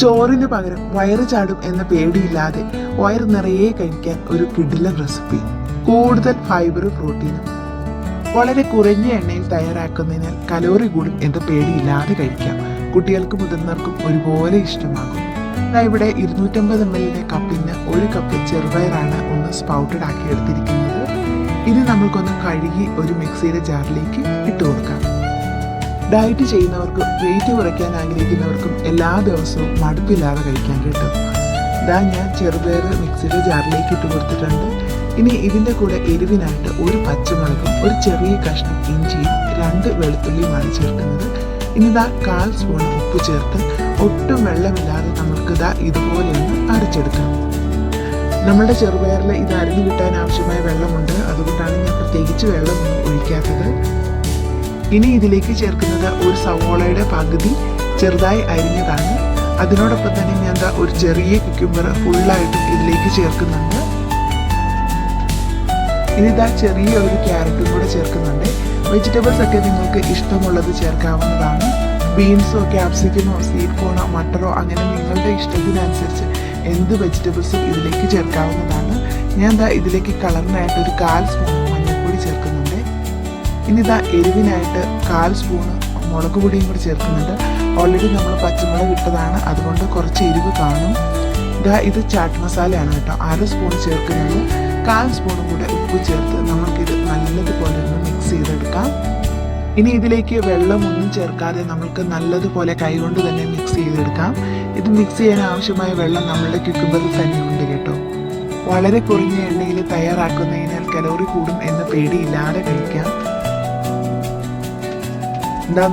ചോറിന് പകരം വയറ് ചാടും എന്ന പേടിയില്ലാതെ വയറ് നിറയെ കഴിക്കാൻ ഒരു കിടിലൻ റെസിപ്പി. കൂടുതൽ ഫൈബർ, പ്രോട്ടീനും വളരെ കുറഞ്ഞ എണ്ണയിൽ തയ്യാറാക്കുന്നതിനാൽ കലോറി കൂടും എന്ന പേടിയില്ലാതെ കഴിക്കാം. കുട്ടികൾക്കും മുതിർന്നവർക്കും ഒരുപോലെ ഇഷ്ടമാകും. ഇവിടെ 250 ml കപ്പിന് 1 കപ്പ് ചെറുപയറാണ് ഒന്ന് സ്പൗട്ടഡ് ആക്കി എടുത്തിരിക്കുന്നത്. ഇത് നമ്മൾക്കൊന്ന് കഴുകി ഒരു മിക്സിയുടെ ജാറിലേക്ക് ഇട്ട് കൊടുക്കാം. ഡയറ്റ് ചെയ്യുന്നവർക്കും വെയിറ്റ് കുറയ്ക്കാൻ ആഗ്രഹിക്കുന്നവർക്കും എല്ലാ ദിവസവും മടുപ്പില്ലാതെ കഴിക്കാൻ കിട്ടും. ഞാൻ ചെറുപയർ മിക്സിയുടെ ജാറിലേക്ക് ഇട്ട് കൊടുത്തിട്ടുണ്ട്. ഇനി ഇതിൻ്റെ കൂടെ എരിവിനായിട്ട് 1 പച്ചമുളകും 1 ചെറിയ കഷ്ണം ഇഞ്ചിയും 2 വെളുത്തുള്ളിയുമാണ് ചേർക്കുന്നത്. ഇനി 1/4 സ്പൂൺ ഉപ്പ് ചേർത്ത് ഒട്ടും വെള്ളമില്ലാതെ നമുക്ക് ഇതുപോലെ ഒന്ന് അരച്ചെടുക്കാം. നമ്മളുടെ ചെറുപയറിൽ ഇത് അരിഞ്ഞു കിട്ടാൻ ആവശ്യമായ വെള്ളമുണ്ട്, അതുകൊണ്ടാണ് ഞാൻ പ്രത്യേകിച്ച് വെള്ളമൊന്നും ഒഴിക്കാത്തത്. ഇനി ഇതിലേക്ക് ചേർക്കുന്നത് 1 സവോളയുടെ പകുതി ചെറുതായി അരിഞ്ഞതാണ്. അതിനോടൊപ്പം തന്നെ ഞാൻ ഒരു ചെറിയ കുക്കുംബർ ഫുള്ളായിട്ടും ഇതിലേക്ക് ചേർക്കുന്നുണ്ട്. ഇനി ചെറിയ ഒരു ക്യാരറ്റും കൂടെ ചേർക്കുന്നുണ്ട്. വെജിറ്റബിൾസ് ഒക്കെ നിങ്ങൾക്ക് ഇഷ്ടമുള്ളത് ചേർക്കാവുന്നതാണ്. ബീൻസോ ക്യാപ്സിക്കമോ സ്വീറ്റ് കോണോ മട്ടറോ അങ്ങനെ നിങ്ങളുടെ ഇഷ്ടത്തിനനുസരിച്ച് എന്ത് വെജിറ്റബിൾസും ഇതിലേക്ക് ചേർക്കാവുന്നതാണ്. ഞാൻ ഇതിലേക്ക് കളറിനായിട്ട് 1/4 സ്പൂൺ മഞ്ഞൾപ്പൊടി ചേർക്കുന്നുണ്ട്. ഇനി എരിവിനായിട്ട് 1/4 സ്പൂൺ മുളക് പൊടിയും കൂടി ചേർക്കുന്നുണ്ട്. ഓൾറെഡി നമ്മൾ പച്ചമുളക് ഇട്ടതാണ്, അതുകൊണ്ട് കുറച്ച് എരിവ് കാണും. ഇത് ചാട്ട് മസാലയാണ് കേട്ടോ. 1/2 സ്പൂൺ ചേർക്കുന്നത്. 1/4 സ്പൂണും കൂടെ ഉപ്പ് ചേർത്ത് നമുക്കിത് നല്ലതുപോലെ ഒന്ന് മിക്സ് ചെയ്തെടുക്കാം. ഇനി ഇതിലേക്ക് വെള്ളമൊന്നും ചേർക്കാതെ നമുക്ക് നല്ലതുപോലെ കൈകൊണ്ട് തന്നെ മിക്സ് ചെയ്തെടുക്കാം. ഇത് മിക്സ് ചെയ്യാൻ ആവശ്യമായ വെള്ളം നമ്മളുടെ ക്യുക്കുംബറിൽ തന്നെ ഉണ്ട് കേട്ടോ. വളരെ കുറഞ്ഞ എണ്ണയിൽ തയ്യാറാക്കുന്നതിനാൽ കലോറി കൂടും എന്ന പേടിയില്ലാതെ കഴിക്കാം.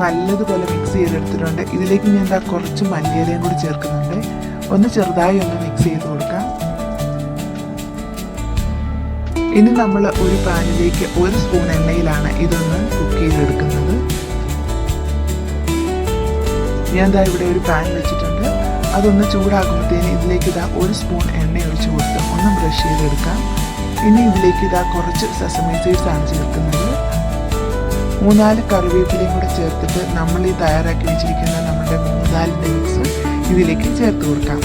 നല്ലതുപോലെ മിക്സ് ചെയ്തെടുത്തിട്ടുണ്ട്. ഇതിലേക്ക് ഞാൻ കുറച്ച് മല്ലിയിലയും കൂടി ചേർക്കുന്നുണ്ട്. ഒന്ന് ചെറുതായി ഒന്ന് മിക്സ് ചെയ്ത് കൊടുക്കാം. ഇനി നമ്മൾ ഒരു പാനിലേക്ക് 1 സ്പൂൺ എണ്ണയിലാണ് ഇതൊന്ന് കുക്ക് ചെയ്തെടുക്കുന്നത്. ഞാൻ ഇവിടെ ഒരു പാൻ വെച്ചിട്ടുണ്ട്. അതൊന്ന് ചൂടാകുമ്പോഴത്തേന് ഇതിലേക്ക് 1 സ്പൂൺ എണ്ണ ഒഴിച്ച് കൊടുത്ത് ഒന്ന് ബ്രഷ് ചെയ്തെടുക്കാം. ഇനി ഇതിലേക്ക് കുറച്ച് സെസമി സീഡ്സ് ആണ് ചേർക്കുന്നത്. 3-4 കറിവേപ്പിലയും കൂടെ ചേർത്തിട്ട് നമ്മൾ ഈ തയ്യാറാക്കി വെച്ചിരിക്കുന്ന നമ്മുടെ മൂങ്കാലിൻ്റെ മിക്സ് ഇതിലേക്ക് ചേർത്ത് കൊടുക്കാം.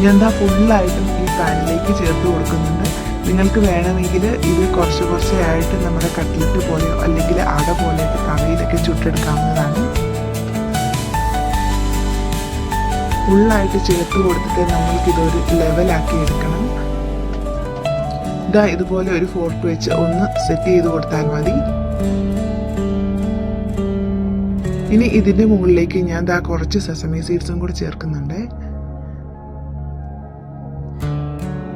ഞാൻ ഫുള്ളായിട്ടും ഈ പാനിലേക്ക് ചേർത്ത് കൊടുക്കുന്നുണ്ട്. നിങ്ങൾക്ക് വേണമെങ്കിൽ ഇത് കുറച്ചായിട്ട് നമ്മുടെ കട്ട്ലറ്റ് പോലെയോ അല്ലെങ്കിൽ അട പോലെയൊക്കെ തവയിലൊക്കെ ചുട്ടെടുക്കാവുന്നതാണ്. ഫുള്ളായിട്ട് ചേർത്ത് കൊടുത്തിട്ട് നമ്മൾക്കിതൊരു ലെവലാക്കി എടുക്കണം. ഇതുപോലെ ഒരു ഫോർക്ക് വെച്ച് ഒന്ന് സെറ്റ് ചെയ്ത് കൊടുത്താൽ മതി. ഇനി ഇതിൻ്റെ മുകളിലേക്ക് ഞാൻ കുറച്ച് സെസമി സീഡ്സും കൂടി ചേർക്കുന്നുണ്ട്.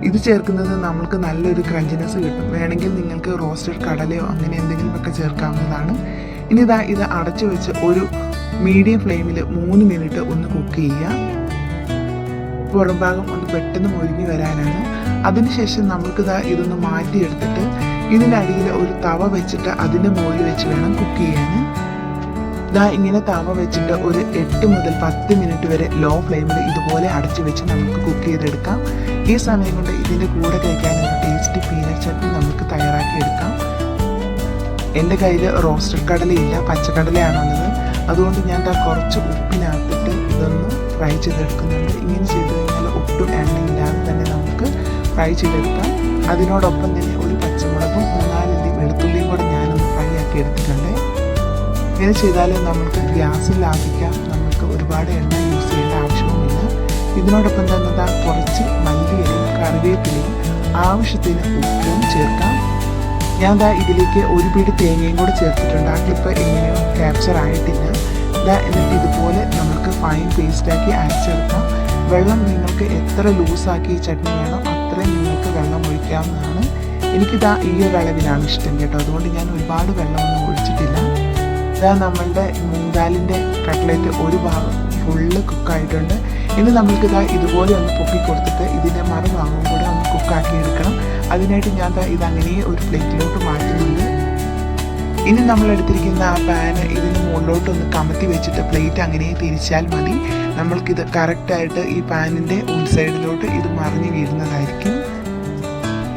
ഇത് ചേർക്കുന്നത് നമ്മൾക്ക് നല്ലൊരു ക്രഞ്ചിനെസ് കിട്ടും. വേണമെങ്കിൽ നിങ്ങൾക്ക് റോസ്റ്റഡ് കടലയോ അങ്ങനെ എന്തെങ്കിലുമൊക്കെ ചേർക്കാവുന്നതാണ്. ഇനി ഇത് അടച്ചു വെച്ച് ഒരു മീഡിയം ഫ്ലെയിമിൽ 3 മിനിറ്റ് ഒന്ന് കുക്ക് ചെയ്യുക. പുറം ഭാഗം ഒന്ന് പെട്ടെന്ന് മൊരിഞ്ഞു വരാനാണ്. അതിനുശേഷം നമുക്ക് ഇതൊന്ന് മാറ്റിയെടുത്തിട്ട് ഇതിൻ്റെ അടിയിൽ ഒരു തവ വെച്ചിട്ട് അതിൻ്റെ മുകളിൽ വെച്ച് വേണം കുക്ക് ചെയ്യാൻ. ഇങ്ങനെ തവ വെച്ചിട്ട് ഒരു 8 മുതൽ 10 മിനിറ്റ് വരെ ലോ ഫ്ലെയിമിൽ ഇതുപോലെ അടച്ചു വെച്ച് നമുക്ക് കുക്ക് ചെയ്തെടുക്കാം. ഈ സമയം കൊണ്ട് ഇതിൻ്റെ കൂടെ കഴിക്കാൻ ഒരു ടേസ്റ്റി പീനട്ട് ചട്നി നമുക്ക് തയ്യാറാക്കിയെടുക്കാം. എൻ്റെ കയ്യിൽ റോസ്റ്റഡ് കടലയില്ല, പച്ചക്കടലയാണുള്ളത്. അതുകൊണ്ട് ഞാൻ കുറച്ച് ഉപ്പിനകത്തിട്ട് ഇതൊന്ന് ഫ്രൈ ചെയ്തെടുക്കുന്നുണ്ട്. ഇങ്ങനെ ചെയ്ത് കഴിഞ്ഞാൽ ഒട്ടും എണ്ണയില്ലാതെ തന്നെ നമുക്ക് ഫ്രൈ ചെയ്തെടുക്കാം. അതിനോടൊപ്പം തന്നെ 1 പച്ചമുളകും 3-4 അല്ലി വെളുത്തുള്ളിയും കൂടെ ഞാനൊന്ന് ഫ്രൈ ആക്കി എടുത്തിട്ടുണ്ട്. ഇങ്ങനെ ചെയ്താൽ നമുക്ക് ഗ്യാസിൽ ലാഭിക്കാം. നമുക്ക് ഒരുപാട് എണ്ണ യൂസ് ചെയ്യേണ്ട ആവശ്യവുമില്ല. ഇതിനോടൊപ്പം തന്നെ കുറച്ച് മല്ലിയിലയും കറിവേപ്പിലയും ആവശ്യത്തിന് ഉപ്പും ചേർക്കാം. ഞാൻ ഇതിലേക്ക് 1 പിടി തേങ്ങയും കൂടെ ചേർത്തിട്ടുണ്ട്. ആ ക്ലിപ്പ് എങ്ങനെയോ ക്യാപ്ചർ ആയിട്ടില്ല. എന്നിട്ട് ഇതുപോലെ നമുക്ക് ഫൈൻ പേസ്റ്റാക്കി അരച്ചെടുക്കാം. വെള്ളം നിങ്ങൾക്ക് എത്ര ലൂസാക്കി ചട്നി വേണോ അത്രയും നിങ്ങൾക്ക് വെള്ളം ഒഴിക്കാവുന്നതാണ്. എനിക്ക് ഈ ഒരു അളവിലാണ് ഇഷ്ടം കേട്ടോ. അതുകൊണ്ട് ഞാൻ ഒരുപാട് വെള്ളമൊന്നും ഒഴിച്ചിട്ടില്ല. നമ്മളുടെ മൂങ്കാലിൻ്റെ കട്ട്ലറ്റ് ഒരു ഭാഗം ഫുള്ള് കുക്കായിട്ടുണ്ട്. ഇനി നമ്മൾക്ക് ഇതുപോലെ ഒന്ന് പൊക്കി കൊടുത്തിട്ട് ഇതിൻ്റെ മറുഭാഗം കൂടെ ഒന്ന് കുക്കാക്കി എടുക്കണം. അതിനായിട്ട് ഞാൻ ഇതങ്ങനെ ഒരു പ്ലേറ്റിലോട്ട് മാറ്റുന്നുണ്ട്. ഇനി നമ്മൾ എടുത്തിരിക്കുന്ന ആ പാന് ഇതിന് മുകളിലോട്ടൊന്ന് കമത്തി വെച്ചിട്ട് പ്ലേറ്റ് അങ്ങനെ തിരിച്ചാൽ മതി. നമ്മൾക്കിത് കറക്റ്റായിട്ട് ഈ പാനിൻ്റെ ഉൾസൈഡിലോട്ട് ഇത് മറിഞ്ഞ് വീഴുന്നതായിരിക്കും.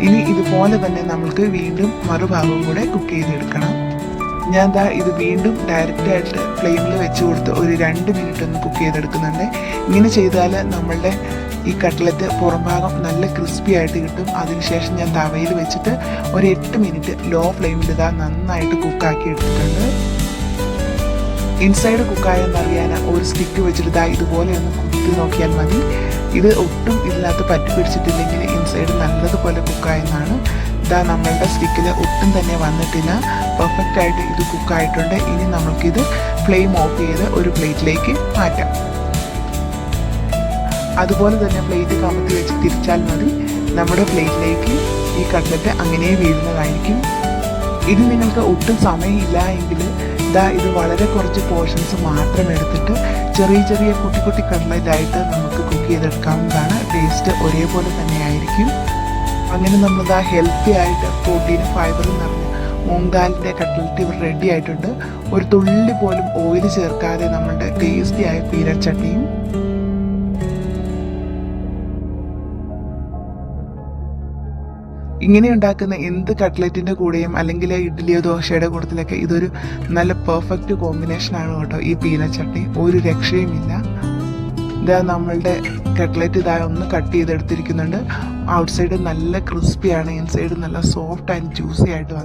ഇനി ഇതുപോലെ തന്നെ നമ്മൾക്ക് വീണ്ടും മറുഭാഗവും കൂടെ കുക്ക് ചെയ്തെടുക്കണം. ഞാൻ ഇത് വീണ്ടും ഡയറക്റ്റായിട്ട് ഫ്ലെയിമിൽ വെച്ച് കൊടുത്ത് ഒരു 2 മിനിറ്റ് ഒന്ന് കുക്ക് ചെയ്തെടുക്കുന്നുണ്ട്. ഇങ്ങനെ ചെയ്താൽ നമ്മളുടെ ഈ കട്ട്ലറ്റ് പുറം ഭാഗം നല്ല ക്രിസ്പി ആയിട്ട് കിട്ടും. അതിനുശേഷം ഞാൻ തവയിൽ വെച്ചിട്ട് ഒരു 8 മിനിറ്റ് ലോ ഫ്ലെയിമിൽ നന്നായിട്ട് കുക്കാക്കി എടുത്തിട്ടുണ്ട്. ഇൻസൈഡ് കുക്കായെന്നറിയാൻ ഒരു സ്റ്റിക്ക് വെച്ചിട്ട് ഇതുപോലെ ഒന്ന് കുത്തി നോക്കിയാൽ മതി. ഇത് ഒട്ടും ഇതിനകത്ത് പറ്റി പിടിച്ചിട്ടില്ലെങ്കിൽ ഇൻസൈഡ് നല്ലതുപോലെ കുക്കായെന്നാണ്. നമ്മളുടെ സ്റ്റിക്കിൽ ഒട്ടും തന്നെ വന്നിട്ടില്ല. പെർഫെക്റ്റ് ആയിട്ട് ഇത് കുക്കായിട്ടുണ്ട്. ഇനി നമുക്കിത് ഫ്ലെയിം ഓഫ് ചെയ്ത് ഒരു പ്ലേറ്റിലേക്ക് മാറ്റാം. അതുപോലെ തന്നെ പ്ലേറ്റ് കമത്തി വെച്ച് തിരിച്ചാൽ മതി. നമ്മുടെ പ്ലേറ്റിലേക്ക് ഈ കട്ട്ലറ്റ് അങ്ങനെ വീഴുന്നതായിരിക്കും. ഇത് നിങ്ങൾക്ക് ഒട്ടും സമയമില്ല എങ്കിൽ ഇത് വളരെ കുറച്ച് പോർഷൻസ് മാത്രം എടുത്തിട്ട് ചെറിയ ചെറിയ കുട്ടി കുട്ടി കട്ട്ലറ്റായിട്ട് നമുക്ക് കുക്ക് ചെയ്തെടുക്കാവുന്നതാണ്. ടേസ്റ്റ് ഒരേപോലെ തന്നെ ആയിരിക്കും. അങ്ങനെ നമ്മൾ ഹെൽത്തി ആയിട്ട് പ്രോട്ടീനും ഫൈബറും നിറഞ്ഞ മൂങ് ദാലിൻ്റെ കട്ട്ലറ്റ് ഇവിടെ റെഡി ആയിട്ടുണ്ട്. ഒരു തുള്ളി പോലും ഓയിൽ ചേർക്കാതെ നമ്മളുടെ ടേസ്റ്റി ആയ പീനട്ട് ചട്നിയും. ഇങ്ങനെ ഉണ്ടാക്കുന്ന എന്ത് കട്ട്ലറ്റിൻ്റെ കൂടെയും അല്ലെങ്കിൽ ഇഡ്ഡലിയോ ദോശയുടെ കൂട്ടത്തിലൊക്കെ ഇതൊരു നല്ല പെർഫെക്റ്റ് കോമ്പിനേഷനാണ് കേട്ടോ. ഈ പീനട്ട് ചട്നി ഒരു രക്ഷയുമില്ല. നമ്മളുടെ കട്ട്ലറ്റ് ഒന്ന് കട്ട് ചെയ്തെടുത്തിരിക്കുന്നുണ്ട്. ഔട്ട്സൈഡ് നല്ല ക്രിസ്പിയാണ്, ഇൻസൈഡ് നല്ല സോഫ്റ്റ് ആൻഡ് ജ്യൂസി ആയിട്ട്